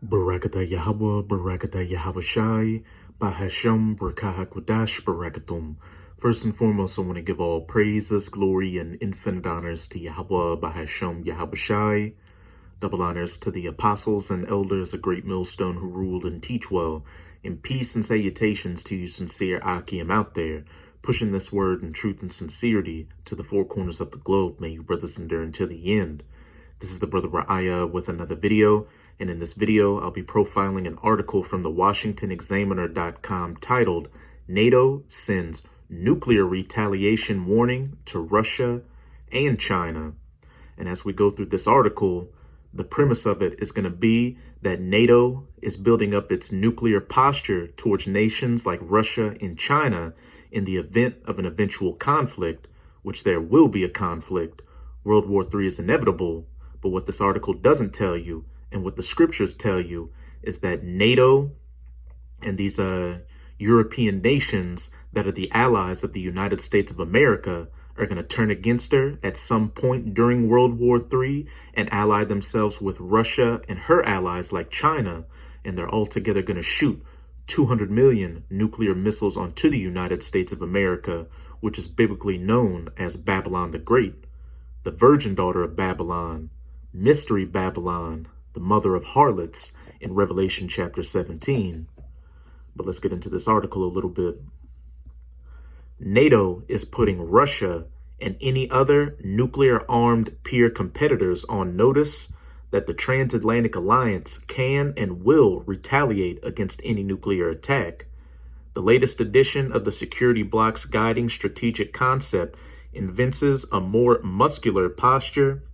Barakata Yahweh, Barakata Yahweh Shai, Bahasham, Barakahakwadash, Barakatum. First and foremost, I want to give all praises, glory, and infinite honors to Yahweh, Bahasham, Yahweh Shai. Double honors to the apostles and elders, a great millstone who ruled and teach well. And peace and salutations to you sincere Akim out there, pushing this word in truth and sincerity to the four corners of the globe. May you brothers endure until the end. This is the Brother Ra'aya with another video, and in this video, I'll be profiling an article from the WashingtonExaminer.com titled, NATO Sends Nuclear Retaliation Warning to Russia and China. And as we go through this article, the premise of it is going to be that NATO is building up its nuclear posture towards nations like Russia and China in the event of an eventual conflict, which there will be a conflict. World War III is inevitable. But what this article doesn't tell you, and what the scriptures tell you, is that NATO and these European nations that are the allies of the United States of America are going to turn against her at some point during World War III and ally themselves with Russia and her allies like China, and they're all together going to shoot 200 million nuclear missiles onto the United States of America, which is biblically known as Babylon the Great, the virgin daughter of Babylon, Mystery Babylon, the mother of harlots in Revelation chapter 17. But let's get into this article a little bit. NATO is putting Russia and any other nuclear-armed peer competitors on notice that the transatlantic alliance can and will retaliate against any nuclear attack. The latest edition of the security bloc's guiding strategic concept evinces a more muscular posture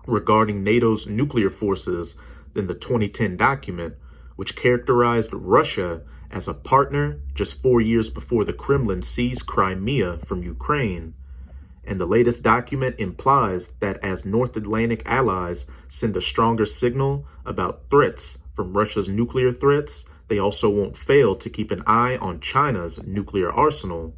regarding NATO's nuclear forces than the 2010 document, which characterized Russia as a partner just 4 years before the Kremlin seized Crimea from Ukraine. And the latest document implies that as North Atlantic allies send a stronger signal about threats from Russia's nuclear threats, they also won't fail to keep an eye on China's nuclear arsenal.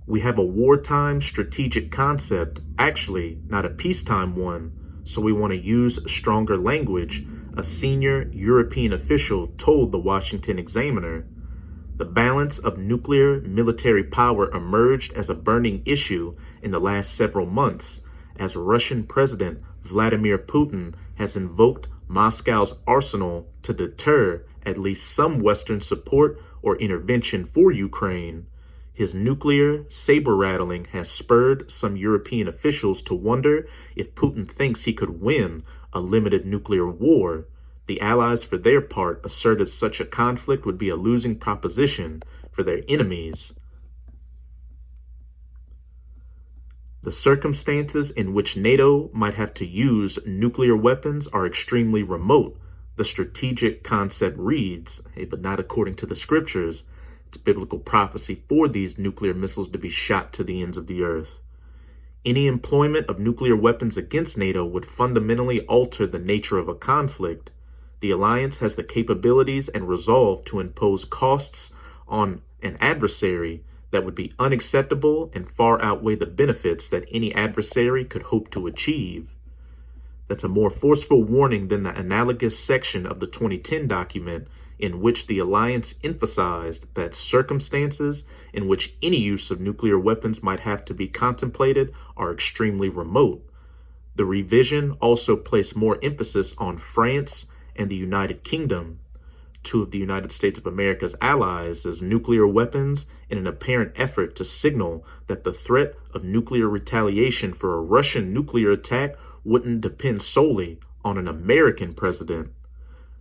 We have a wartime strategic concept, actually not a peacetime one, so we want to use stronger language, a senior European official told the Washington Examiner. The balance of nuclear military power emerged as a burning issue in the last several months, as Russian President Vladimir Putin has invoked Moscow's arsenal to deter at least some Western support or intervention for Ukraine. His nuclear saber-rattling has spurred some European officials to wonder if Putin thinks he could win a limited nuclear war. The Allies, for their part, asserted such a conflict would be a losing proposition for their enemies. The circumstances in which NATO might have to use nuclear weapons are extremely remote, the strategic concept reads, but not according to the scriptures. It's biblical prophecy for these nuclear missiles to be shot to the ends of the earth. Any employment of nuclear weapons against NATO would fundamentally alter the nature of a conflict. The alliance has the capabilities and resolve to impose costs on an adversary that would be unacceptable and far outweigh the benefits that any adversary could hope to achieve. That's a more forceful warning than the analogous section of the 2010 document, in which the alliance emphasized that circumstances in which any use of nuclear weapons might have to be contemplated are extremely remote. The revision also placed more emphasis on France and the United Kingdom, two of the United States of America's allies, as nuclear weapons in an apparent effort to signal that the threat of nuclear retaliation for a Russian nuclear attack wouldn't depend solely on an American president.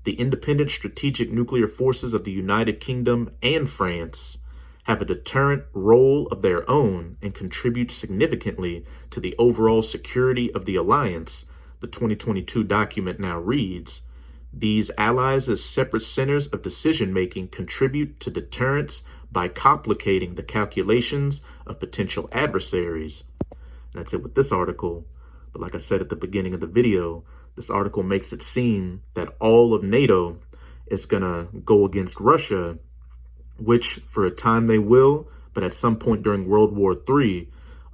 The independent strategic nuclear forces of the United Kingdom and France have a deterrent role of their own and contribute significantly to the overall security of the alliance, the 2022 document now reads. These allies as separate centers of decision-making contribute to deterrence by complicating the calculations of potential adversaries. That's it with this article. But like I said at the beginning of the video, this article makes it seem that all of NATO is going to go against Russia, which for a time they will, but at some point during World War III,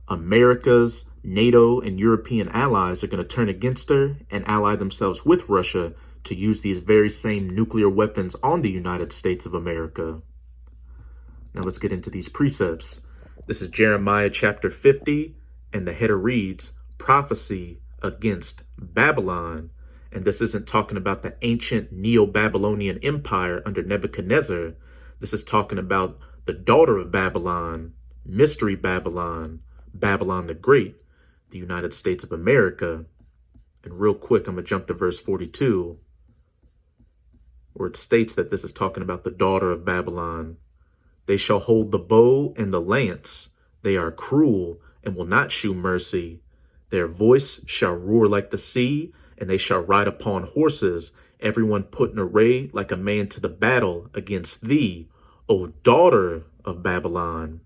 America's NATO and European allies are going to turn against her and ally themselves with Russia to use these very same nuclear weapons on the United States of America. Now let's get into these precepts. This is Jeremiah chapter 50, and the header reads, Prophecy against Babylon. And this isn't talking about the ancient Neo-Babylonian Empire under Nebuchadnezzar. This is talking about the daughter of Babylon, Mystery Babylon, Babylon the Great, the United States of America. And real quick, I'm going to jump to verse 42, where it states that this is talking about the daughter of Babylon. They shall hold the bow and the lance. They are cruel and will not shew mercy. Their voice shall roar like the sea, and they shall ride upon horses, everyone put in array like a man to the battle against thee, O daughter of Babylon.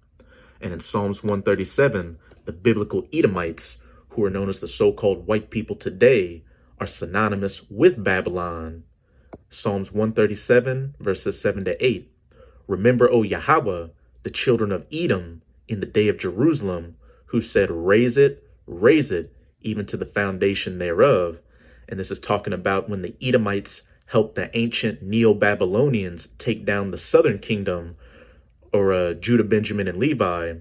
And in Psalms 137, the biblical Edomites, who are known as the so-called white people today, are synonymous with Babylon. Psalms 137, verses 7 to 8. Remember, O Yahweh, the children of Edom in the day of Jerusalem, who said, raise it, even to the foundation thereof. And this is talking about when the Edomites helped the ancient Neo-Babylonians take down the southern kingdom, or Judah, Benjamin, and Levi,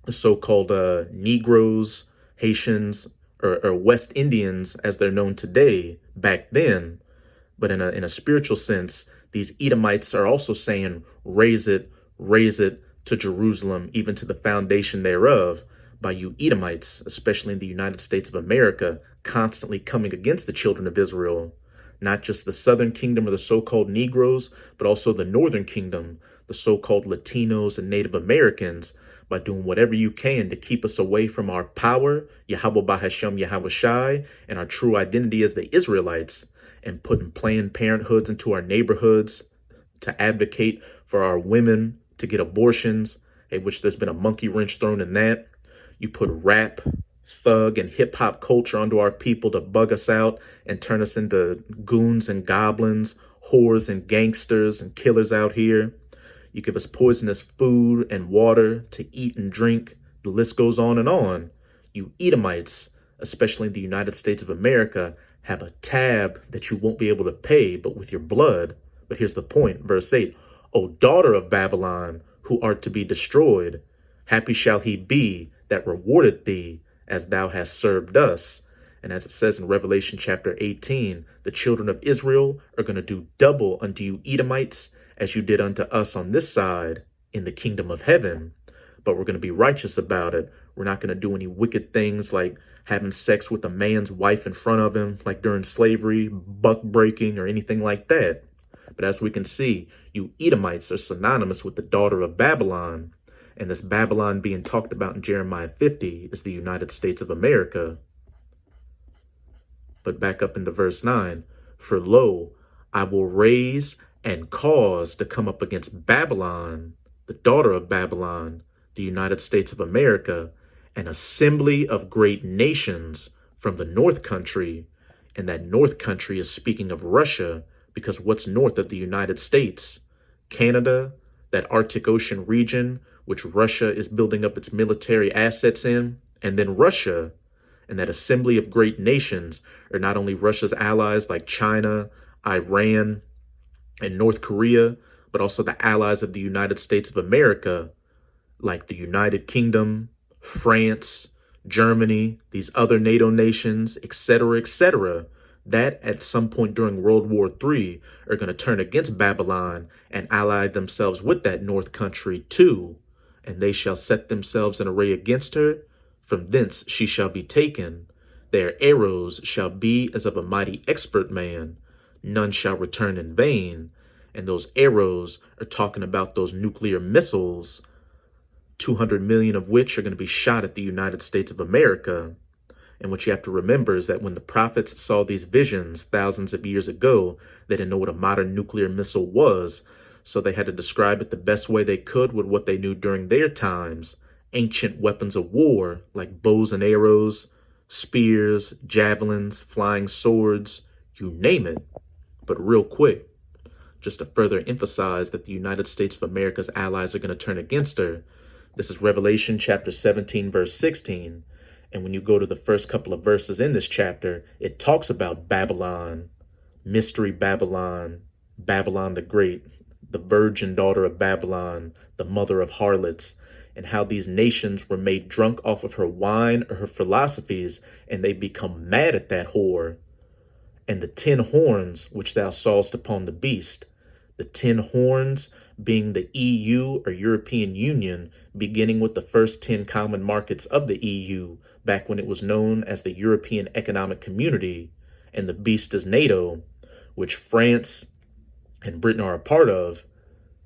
the so-called Negroes, Haitians, or West Indians, as they're known today, back then. But in a spiritual sense, these Edomites are also saying, raise it to Jerusalem, even to the foundation thereof, by you Edomites, especially in the United States of America, constantly coming against the children of Israel. Not just the southern kingdom or the so-called Negroes, but also the northern kingdom, the so-called Latinos and Native Americans, by doing whatever you can to keep us away from our power, Yahweh Bahashem Yahweh Shai, and our true identity as the Israelites, and putting Planned Parenthoods into our neighborhoods to advocate for our women to get abortions, which there's been a monkey wrench thrown in that. You put rap, thug, and hip-hop culture onto our people to bug us out and turn us into goons and goblins, whores and gangsters and killers out here. You give us poisonous food and water to eat and drink. The list goes on and on. You Edomites, especially in the United States of America, have a tab that you won't be able to pay, but with your blood. But here's the point, verse 8. O daughter of Babylon, who art to be destroyed, happy shall he be that rewardeth thee, as thou hast served us. And as it says in Revelation chapter 18, the children of Israel are going to do double unto you Edomites, as you did unto us on this side in the kingdom of heaven. But we're going to be righteous about it. We're not going to do any wicked things like having sex with a man's wife in front of him, like during slavery, buck breaking, or anything like that. But as we can see, you Edomites are synonymous with the daughter of Babylon. And this Babylon being talked about in Jeremiah 50 is the United States of America. But back up into verse 9. For lo, I will raise and cause to come up against Babylon, the daughter of Babylon, the United States of America, an assembly of great nations from the north country. And that north country is speaking of Russia, because what's north of the United States? Canada, that Arctic Ocean region, which Russia is building up its military assets in, and then Russia. And that assembly of great nations are not only Russia's allies like China, Iran, and North Korea, but also the allies of the United States of America, like the United Kingdom, France, Germany, these other NATO nations, etc., that at some point during World War III are going to turn against Babylon and ally themselves with that north country too. And they shall set themselves in array against her. From thence she shall be taken. Their arrows shall be as of a mighty expert man. None shall return in vain. And those arrows are talking about those nuclear missiles, 200 million of which are going to be shot at the United States of America. And what you have to remember is that when the prophets saw these visions thousands of years ago, they didn't know what a modern nuclear missile was. So they had to describe it the best way they could with what they knew during their times. Ancient weapons of war like bows and arrows, spears, javelins, flying swords, you name it. But real quick, just to further emphasize that the United States of America's allies are going to turn against her, this is Revelation chapter 17, verse 16. And when you go to the first couple of verses in this chapter, it talks about Babylon, Mystery Babylon, Babylon the Great, the virgin daughter of Babylon, the mother of harlots, and how these nations were made drunk off of her wine or her philosophies, and they become mad at that whore. And the 10 horns which thou sawest upon the beast, the 10 horns being the EU or European Union, beginning with the first 10 common markets of the EU, back when it was known as the European Economic Community, and the beast is Nato, which France and Britain are a part of.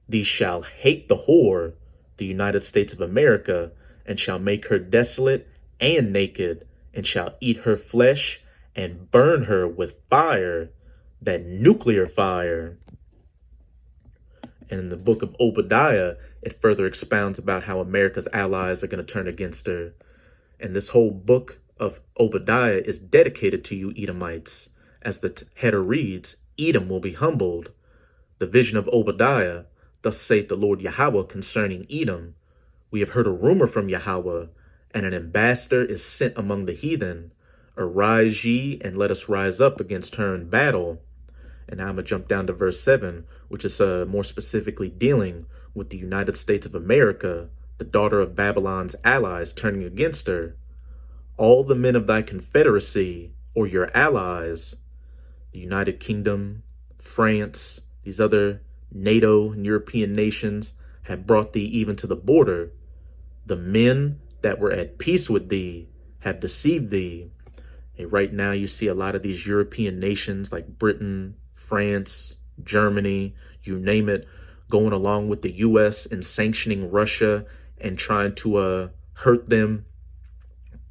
These shall hate the whore, the United States of America, and shall make her desolate and naked, and shall eat her flesh and burn her with fire, that nuclear fire. And in the book of Obadiah, it further expounds about how America's allies are going to turn against her. And this whole book of Obadiah is dedicated to you Edomites. As the header reads, Edom will be humbled. The vision of Obadiah, thus saith the Lord Yahweh concerning Edom. We have heard a rumor from Yahweh, and an ambassador is sent among the heathen. Arise ye, and let us rise up against her in battle. And now I'm going to jump down to verse 7, which is more specifically dealing with the United States of America, the daughter of Babylon's allies turning against her. All the men of thy confederacy, or your allies, the United Kingdom, France, these other NATO and European nations, have brought thee even to the border. The men that were at peace with thee have deceived thee. And right now you see a lot of these European nations like Britain, France, Germany, you name it, going along with the U.S. and sanctioning Russia and trying to hurt them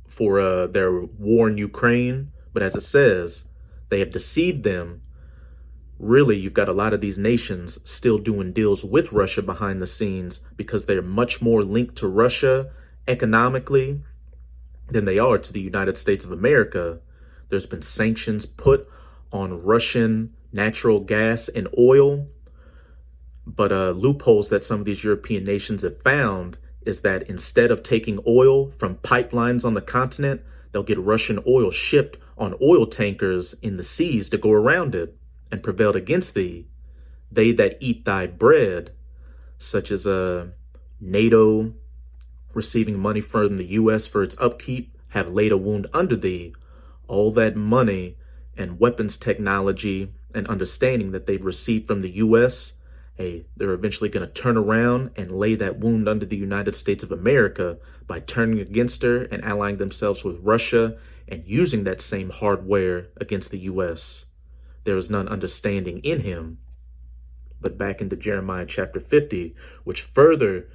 for their war in Ukraine. But as it says, they have deceived them. Really, you've got a lot of these nations still doing deals with Russia behind the scenes because they're much more linked to Russia economically than they are to the United States of America. There's been sanctions put on Russian natural gas and oil. But loopholes that some of these European nations have found is that instead of taking oil from pipelines on the continent, they'll get Russian oil shipped on oil tankers in the seas to go around it and prevailed against thee. They that eat thy bread, such as NATO receiving money from the U.S. for its upkeep, have laid a wound under thee. All that money and weapons technology and understanding that they've received from the U.S., hey, they're eventually going to turn around and lay that wound under the United States of America by turning against her and allying themselves with Russia and using that same hardware against the U.S. There is none understanding in him. But back into Jeremiah chapter 50, which further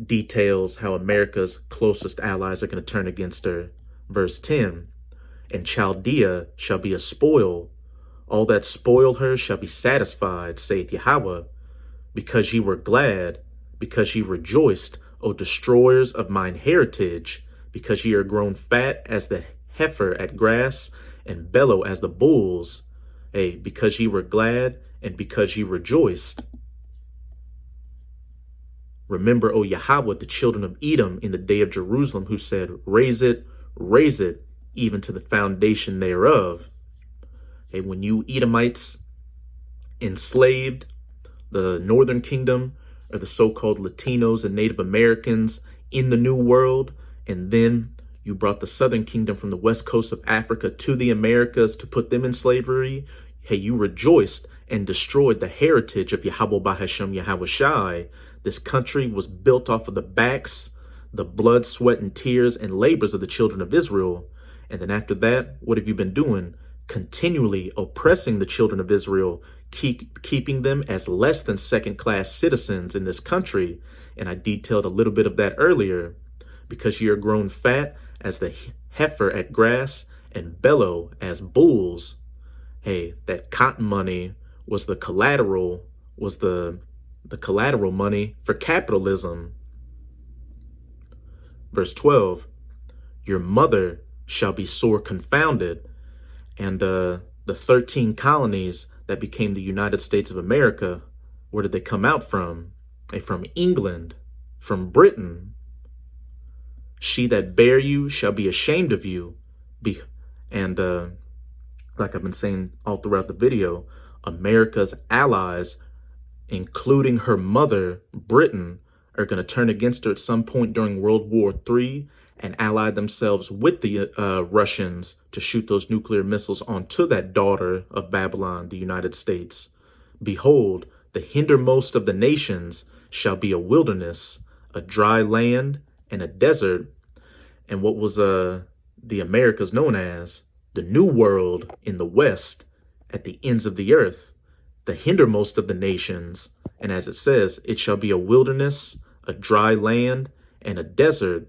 details how America's closest allies are going to turn against her. Verse 10, and Chaldea shall be a spoil. All that spoil her shall be satisfied, saith Yahweh, because ye were glad, because ye rejoiced, O destroyers of mine heritage, because ye are grown fat as the heifer at grass, and bellow as the bulls, because ye were glad, and because ye rejoiced. Remember, O Yahweh, the children of Edom in the day of Jerusalem, who said, raise it, even to the foundation thereof. When you Edomites enslaved the Northern Kingdom, or the so-called Latinos and Native Americans in the New World, and then you brought the Southern Kingdom from the west coast of Africa to the Americas to put them in slavery, you rejoiced and destroyed the heritage of Yahweh Bahashem Yahweh Shai. This country was built off of the backs, the blood, sweat, and tears and labors of the children of Israel. And then after that, what have you been doing? Continually oppressing the children of Israel, keeping them as less than second-class citizens in this country. And I detailed a little bit of that earlier. Because ye are grown fat as the heifer at grass and bellow as bulls. That cotton money was the collateral, the collateral money for capitalism. Verse 12, your mother shall be sore confounded. And the 13 colonies that became the United States of America, where did they come out from? From England, from Britain. She that bare you shall be ashamed of you. And like I've been saying all throughout the video, America's allies, including her mother, Britain, are going to turn against her at some point during World War III and ally themselves with the Russians to shoot those nuclear missiles onto that daughter of Babylon, the United States. Behold, the hindermost of the nations shall be a wilderness, a dry land, and a desert. And what was the Americas known as? The New World in the West, at the ends of the earth, the hindermost of the nations. And as it says, it shall be a wilderness, a dry land, and a desert.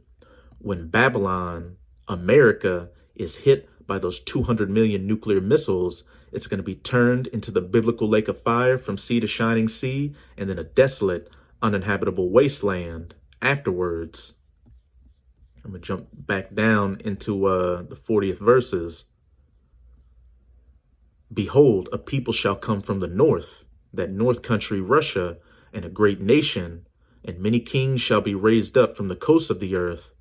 When Babylon, America, is hit by those 200 million nuclear missiles, it's going to be turned into the biblical lake of fire from sea to shining sea, and then a desolate, uninhabitable wasteland afterwards. I'm going to jump back down into the 40th verses. Behold, a people shall come from the north, that north country Russia, and a great nation, and many kings shall be raised up from the coasts of the earth.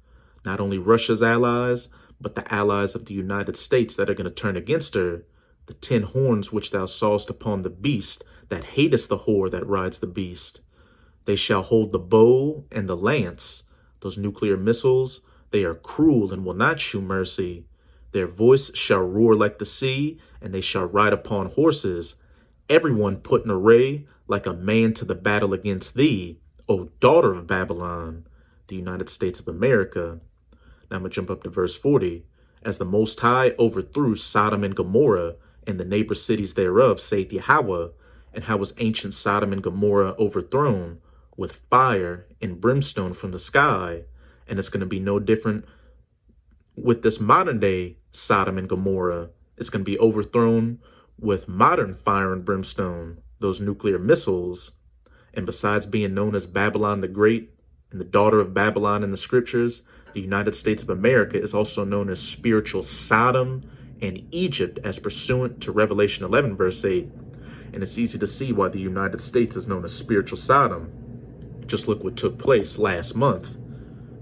Not only Russia's allies, but the allies of the United States that are going to turn against her. The 10 horns which thou sawest upon the beast, that hatest the whore that rides the beast. They shall hold the bow and the lance. Those nuclear missiles, they are cruel and will not shew mercy. Their voice shall roar like the sea, and they shall ride upon horses. Everyone put in array like a man to the battle against thee, O daughter of Babylon, the United States of America. Now I'm going to jump up to verse 40. As the Most High overthrew Sodom and Gomorrah and the neighbor cities thereof, saith Yahweh, and how was ancient Sodom and Gomorrah overthrown? With fire and brimstone from the sky. And it's going to be no different with this modern day Sodom and Gomorrah. It's going to be overthrown with modern fire and brimstone, those nuclear missiles. And besides being known as Babylon the Great and the daughter of Babylon in the scriptures, the United States of America is also known as spiritual Sodom and Egypt, as pursuant to Revelation 11, verse 8. And it's easy to see why the United States is known as spiritual Sodom. Just look what took place last month.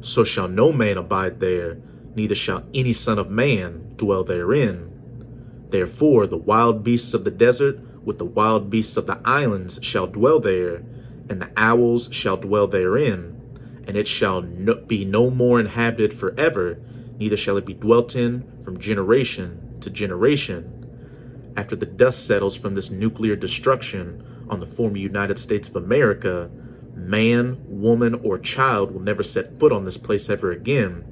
So shall no man abide there, neither shall any son of man dwell therein. Therefore the wild beasts of the desert with the wild beasts of the islands shall dwell there, and the owls shall dwell therein. And it shall be no more inhabited forever, neither shall it be dwelt in from generation to generation. After the dust settles from this nuclear destruction on the former United States of America, man, woman, or child will never set foot on this place ever again.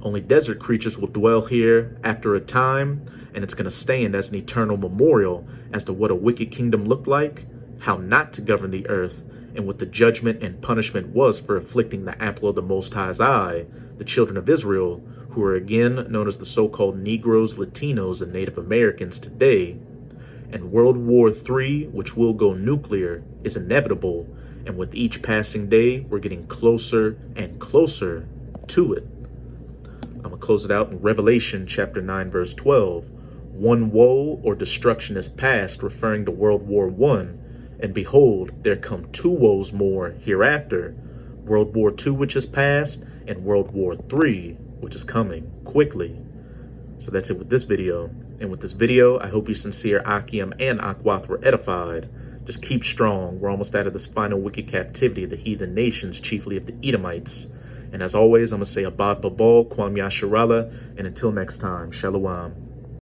Only desert creatures will dwell here after a time, and it's going to stand as an eternal memorial as to what a wicked kingdom looked like, how not to govern the earth, and what the judgment and punishment was for afflicting the apple of the Most High's eye, the children of Israel, who are again known as the so-called Negroes, Latinos, and Native Americans today. And World War III, which will go nuclear, is inevitable, and with each passing day, we're getting closer and closer to it. I'm going to close it out in Revelation chapter 9, verse 12. One woe or destruction is past, referring to World War I. And behold, there come 2 woes more hereafter, World War II, which is past, and World War III, which is coming quickly. So that's it with this video. And with this video, I hope you sincere Akim and Akwath were edified. Just keep strong. We're almost out of this final wicked captivity of the heathen nations, chiefly of the Edomites. And as always, I'm going to say Abad Babal, Kwam Yasharala, and until next time, Shalom.